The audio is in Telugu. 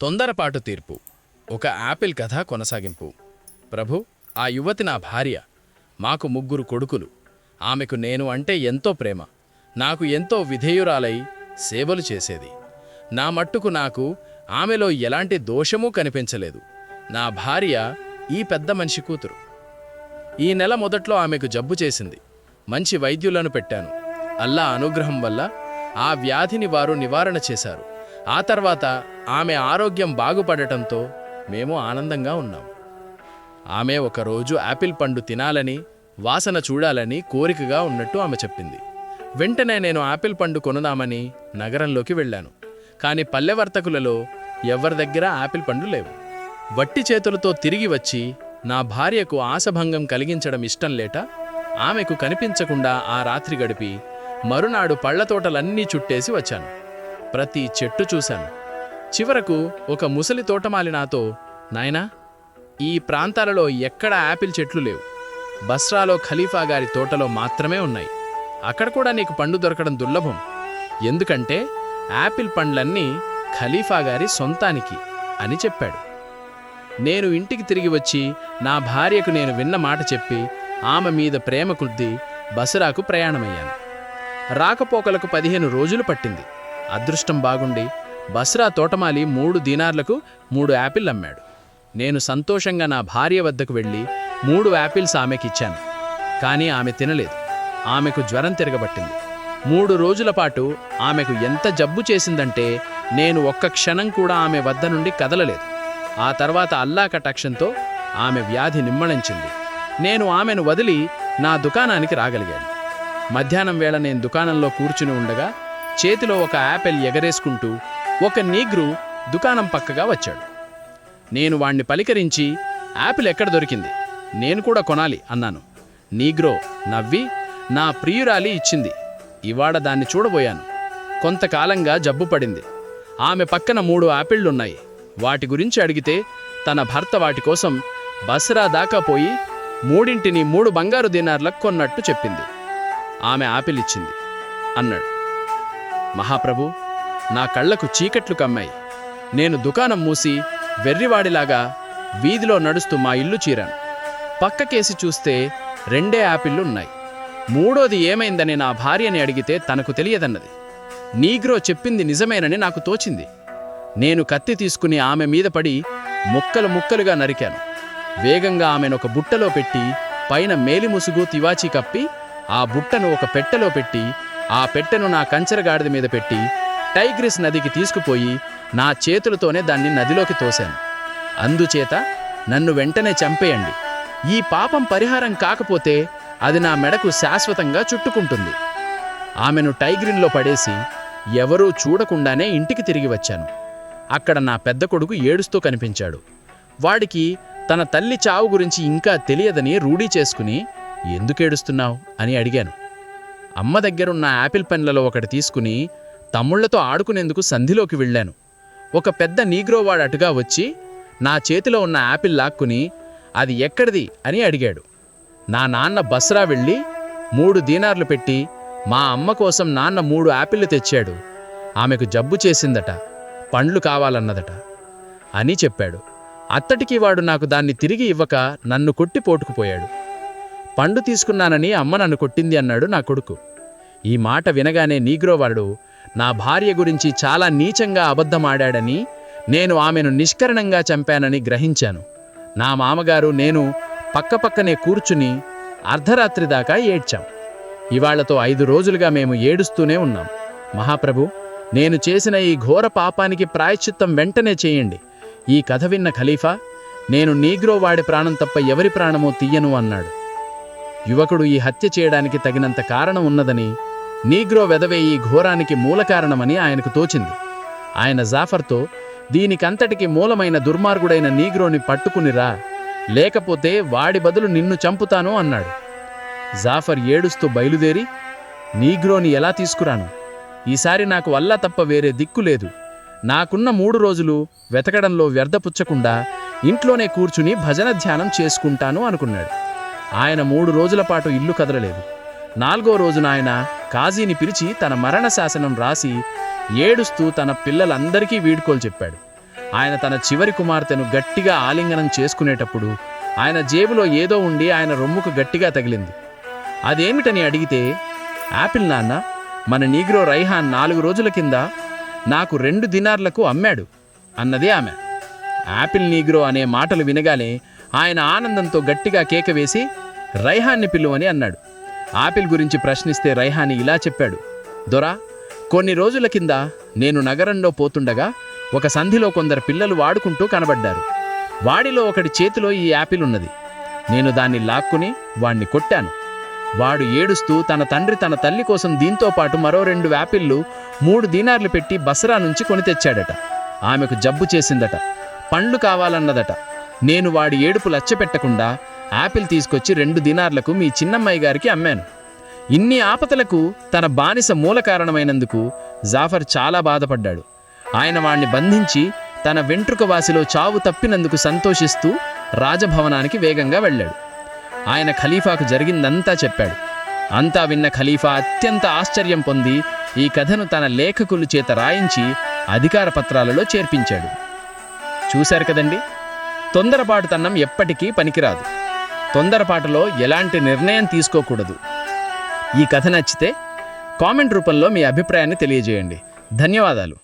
తొందరపాటు తీర్పు. ఒక యాపిల్ కథ కొనసాగింపు. ప్రభు, ఆ యువతి నా భార్య. మాకు 3 కొడుకులు. ఆమెకు నేను అంటే ఎంతో ప్రేమ. నాకు ఎంతో విధేయురాలై సేవలు చేసేది. నా మట్టుకు నాకు ఆమెలో ఎలాంటి దోషమూ కనిపించలేదు. నా భార్య ఈ పెద్ద మనిషి కూతురు. ఈ నెల మొదట్లో ఆమెకు జబ్బు చేసింది. మంచి వైద్యులను పెట్టాను. అల్లా అనుగ్రహం వల్ల ఆ వ్యాధిని వారు నివారణ చేశారు. ఆ తర్వాత ఆమె ఆరోగ్యం బాగుపడటంతో మేము ఆనందంగా ఉన్నాం. ఆమె ఒకరోజు యాపిల్ పండు తినాలని, వాసన చూడాలని కోరికగా ఉన్నట్టు ఆమె చెప్పింది. వెంటనే నేను యాపిల్ పండు కొనుదామని నగరంలోకి వెళ్ళాను. కాని పల్లె వర్తకులలో ఎవరి దగ్గర యాపిల్ పండ్లు లేవు. వట్టి చేతులతో తిరిగి వచ్చి నా భార్యకు ఆశభంగం కలిగించడం ఇష్టం లేట ఆమెకు కనిపించకుండా ఆ రాత్రి గడిపి మరునాడు పళ్లతోటలన్నీ చుట్టేసి వచ్చాను. ప్రతి చెట్టు చూశాను. చివరకు ఒక ముసలి తోటమాలి నాతో, నాయనా, ఈ ప్రాంతాలలో ఎక్కడ యాపిల్ చెట్లు లేవు. బస్రాలో ఖలీఫా గారి తోటలో మాత్రమే ఉన్నాయి. అక్కడ కూడా నీకు పండు దొరకడం దుర్లభం. ఎందుకంటే యాపిల్ పండ్లన్నీ ఖలీఫా గారి సొంతానికి అని చెప్పాడు. నేను ఇంటికి తిరిగి వచ్చి నా భార్యకు నేను విన్న మాట చెప్పి ఆమె మీద ప్రేమ కొద్దీ బస్రాకు ప్రయాణమయ్యాను. రాకపోకలకు 15 రోజులు పట్టింది. అదృష్టం బాగుండి బస్రా తోటమాలి 3 దీనార్లకు 3 యాపిల్ అమ్మాడు. నేను సంతోషంగా నా భార్య వద్దకు వెళ్ళి 3 యాపిల్స్ ఆమెకిచ్చాను. కానీ ఆమె తినలేదు. ఆమెకు జ్వరం తిరగబట్టింది. 3 రోజుల పాటు ఆమెకు ఎంత జబ్బు చేసిందంటే నేను ఒక్క క్షణం కూడా ఆమె వద్ద నుండి కదలలేదు. ఆ తర్వాత అల్లా కటాక్షంతో ఆమె వ్యాధి నిమ్మళించింది. నేను ఆమెను వదిలి నా దుకాణానికి రాగలిగాను. మధ్యాహ్నం వేళ నేను దుకాణంలో కూర్చుని ఉండగా చేతిలో ఒక యాపిల్ ఎగరేసుకుంటూ ఒక నీగ్రు దుకాణం పక్కగా వచ్చాడు. నేను వాణ్ణి పలికరించి, యాపిల్ ఎక్కడ దొరికింది, నేను కూడా కొనాలి అన్నాను. నీగ్రో నవ్వి, నా ప్రియురాలి ఇచ్చింది, ఇవాళ దాన్ని చూడబోయాను. కొంతకాలంగా జబ్బు పడింది. ఆమె పక్కన 3 యాపిళ్లున్నాయి. వాటి గురించి అడిగితే తన భర్త వాటి కోసం బస్రా దాకా పోయి 3ంటిని 3 బంగారు దీనార్లకు కొన్నట్టు చెప్పింది. ఆమె యాపిల్ ఇచ్చింది అన్నాడు. మహాప్రభు, నా కళ్లకు చీకట్లు కమ్మాయి. నేను దుకాణం మూసి వెర్రివాడిలాగా వీధిలో నడుస్తూ మా ఇల్లు చీరాను. పక్కకేసి చూస్తే 2 యాపిళ్లున్నాయి. 3వది ఏమైందని నా భార్యని అడిగితే తనకు తెలియదన్నది. నీగ్రో చెప్పింది నిజమేనని నాకు తోచింది. నేను కత్తి తీసుకుని ఆమె మీద పడి ముక్కలు ముక్కలుగా నరికాను. వేగంగా ఆమెనొక బుట్టలో పెట్టి పైన మేలిముసుగు తివాచీ కప్పి ఆ బుట్టను ఒక పెట్టెలో పెట్టి ఆ పెట్టెను నా కంచెరగాడిద మీద పెట్టి టైగ్రిస్ నదికి తీసుకుపోయి నా చేతులతోనే దాన్ని నదిలోకి తోశాను. అందుచేత నన్ను వెంటనే చంపేయండి. ఈ పాపం పరిహారం కాకపోతే అది నా మెడకు శాశ్వతంగా చుట్టుకుంటుంది. ఆమెను టైగ్రిన్లో పడేసి ఎవరూ చూడకుండానే ఇంటికి తిరిగి వచ్చాను. అక్కడ నా పెద్ద కొడుకు ఏడుస్తూ కనిపించాడు. వాడికి తన తల్లి చావు గురించి ఇంకా తెలియదని రూఢీ చేసుకుని, ఎందుకేడుస్తున్నావు అని అడిగాను. అమ్మ దగ్గరున్న యాపిల్ పెన్లలో ఒకటి తీసుకుని తమ్ముళ్లతో ఆడుకునేందుకు సంధిలోకి వెళ్ళాను. ఒక పెద్ద నీగ్రోవాడు అటుగా వచ్చి నా చేతిలో ఉన్న యాపిల్ లాక్కుని, అది ఎక్కడిది అని అడిగాడు. నా నాన్న బస్రా వెళ్ళి 3 దీనార్లు పెట్టి మా అమ్మ కోసం నాన్న 3 యాపిళ్లు తెచ్చాడు. ఆమెకు జబ్బు చేసిందట, పండ్లు కావాలన్నదట అని చెప్పాడు. అత్తటికి వాడు నాకు దాన్ని తిరిగి ఇవ్వక నన్ను కొట్టి పోటుకుపోయాడు. పండు తీసుకున్నానని అమ్మ నన్ను కొట్టింది అన్నాడు నా కొడుకు. ఈ మాట వినగానే నీగ్రోవాడు నా భార్య గురించి చాలా నీచంగా అబద్ధమాడాడని, నేను ఆమెను నిష్కరణంగా చంపానని గ్రహించాను. నా మామగారు నేను పక్కపక్కనే కూర్చుని అర్ధరాత్రి దాకా ఏడ్చాం. ఇవాళ్లతో 5 రోజులుగా మేము ఏడుస్తూనే ఉన్నాం. మహాప్రభు, నేను చేసిన ఈ ఘోర పాపానికి ప్రాయశ్చిత్తం వెంటనే చేయండి. ఈ కథ విన్న ఖలీఫా, నేను నీగ్రోవాడి ప్రాణం తప్ప ఎవరి ప్రాణమో తీయను అన్నాడు. యువకుడు ఈ హత్య చేయడానికి తగినంత కారణం ఉన్నదని, నీగ్రో వెధవే ఈ ఘోరానికి మూల కారణమని ఆయనకు తోచింది. ఆయన జాఫర్తో, దీనికంతటికి మూలమైన దుర్మార్గుడైన నీగ్రోని పట్టుకునిరా, లేకపోతే వాడి బదులు నిన్ను చంపుతాను అన్నాడు. జాఫర్ ఏడుస్తూ బయలుదేరి, నీగ్రోని ఎలా తీసుకురాను? ఈసారి నాకు అల్లా తప్ప వేరే దిక్కు లేదు. నాకున్న 3 రోజులు వెతకడంలో వ్యర్థపుచ్చకుండా ఇంట్లోనే కూర్చుని భజన ధ్యానం చేసుకుంటాను అనుకున్నాడు. ఆయన 3 రోజుల పాటు ఇల్లు కదలలేదు. 4వ రోజున ఆయన కాజీని పిలిచి తన మరణ శాసనం రాసి ఏడుస్తూ తన పిల్లలందరికీ వీడ్కోలు చెప్పాడు. ఆయన తన చివరి కుమార్తెను గట్టిగా ఆలింగనం చేసుకునేటప్పుడు ఆయన జేబులో ఏదో ఉండి ఆయన రొమ్ముకు గట్టిగా తగిలింది. అదేమిటని అడిగితే, యాపిల్ నాన్న, మన నీగ్రో రైహాన్ 4 రోజుల కింద నాకు 2 దినార్లకు అమ్మాడు అన్నదే ఆమె. యాపిల్ నీగ్రో అనే మాటలు వినగానే ఆయన ఆనందంతో గట్టిగా కేక వేసి రైహాన్ని పిలువని అన్నాడు. ఆపిల్ గురించి ప్రశ్నిస్తే రైహాని ఇలా చెప్పాడు: దొరా, కొన్ని రోజుల కింద నేను నగరంలో పోతుండగా ఒక సంధిలో కొందరు పిల్లలు వాడుకుంటూ కనబడ్డారు. వాడిలో ఒకడి చేతిలో ఈ యాపిల్ ఉన్నది. నేను దాన్ని లాక్కుని వాణ్ణి కొట్టాను. వాడు ఏడుస్తూ తన తండ్రి తన తల్లి కోసం దీంతో పాటు మరో 2 యాపిళ్ళు 3 దీనార్లు పెట్టి బసరా నుంచి కొని తెచ్చాడట. ఆమెకు జబ్బు చేసిందట, పండ్లు కావాలన్నదట. నేను వాడి ఏడుపు లక్ష్యపెట్టకుండా యాపిల్ తీసుకొచ్చి 2 దినార్లకు మీ చిన్నమ్మాయి గారికి అమ్మాను. ఇన్ని ఆపదలకు తన బానిస మూల కారణమైనందుకు జాఫర్ చాలా బాధపడ్డాడు. ఆయన వాణ్ణి బంధించి తన వెంట్రుక వాసిలో చావు తప్పినందుకు సంతోషిస్తూ రాజభవనానికి వేగంగా వెళ్ళాడు. ఆయన ఖలీఫాకు జరిగిందంతా చెప్పాడు. అంతా విన్న ఖలీఫా అత్యంత ఆశ్చర్యం పొంది ఈ కథను తన లేఖకుల చేత రాయించి అధికార పత్రాలలో చేర్పించాడు. చూశారు కదండి, తొందరపాటుతనం ఎప్పటికీ పనికిరాదు. తొందరపాటులో ఎలాంటి నిర్ణయం తీసుకోకూడదు. ఈ కథ నచ్చితే కామెంట్ రూపంలో మీ అభిప్రాయాన్ని తెలియజేయండి. ధన్యవాదాలు.